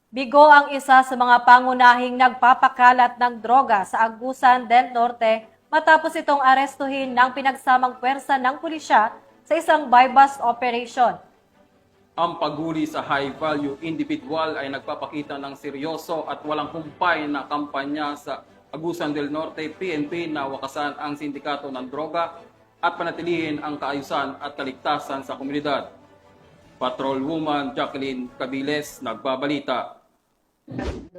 Bigo ang isa sa mga pangunahing nagpapakalat ng droga sa Agusan del Norte matapos itong arestuhin ng pinagsamang pwersa ng pulisya sa isang buy-bust operation. Ang paghuli sa high-value individual ay nagpapakita ng seryoso at walang humpay na kampanya sa Agusan del Norte PNP na wakasan ang sindikato ng droga at panatilihin ang kaayusan at kaligtasan sa komunidad. Patrolwoman Jacqueline Cabiles nagbabalita.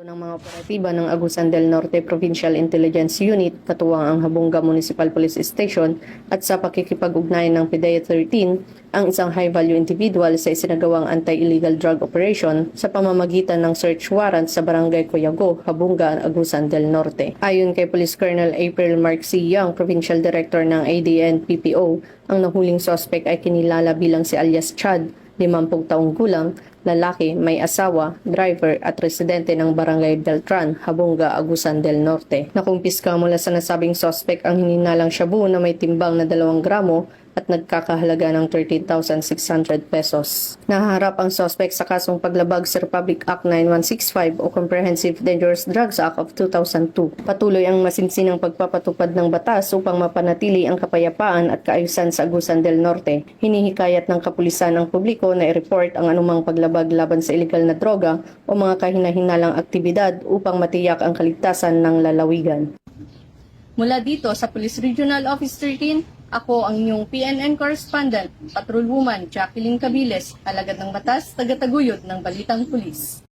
Ng mga operatiba ng Agusan del Norte Provincial Intelligence Unit, katuwang ang Habunga Municipal Police Station at sa pakikipag-ugnayan ng PDEA 13, ang isang high-value individual sa isinagawang anti-illegal drug operation sa pamamagitan ng search warrant sa Barangay Coyago, Habunga, Agusan del Norte. Ayon kay Police Colonel April Mark C. Young, Provincial Director ng ADN-PPO, ang nahuling suspect ay kinilala bilang si alias Chad, 50 taong gulang, lalaki, may asawa, driver at residente ng Barangay Beltran, Habunga, Agusan del Norte. Nakumpiska mula sa nasabing suspect ang hininalang shabu na may timbang na 2 gramo at nagkakahalaga ng 13,600 pesos. Naharap ang suspect sa kasong paglabag sa Republic Act 9165 o Comprehensive Dangerous Drugs Act of 2002. Patuloy ang masinsinang pagpapatupad ng batas upang mapanatili ang kapayapaan at kaayusan sa Agusan del Norte. Hinihikayat ng kapulisan ang publiko na i-report ang anumang paglabag laban sa iligal na droga o mga kahina-hinalang aktibidad upang matiyak ang kaligtasan ng lalawigan. Mula dito sa Police Regional Office 13, ako ang inyong PNN correspondent, Patrolwoman Jacqueline Cabiles, alagad ng batas, tagataguyod ng Balitang Pulis.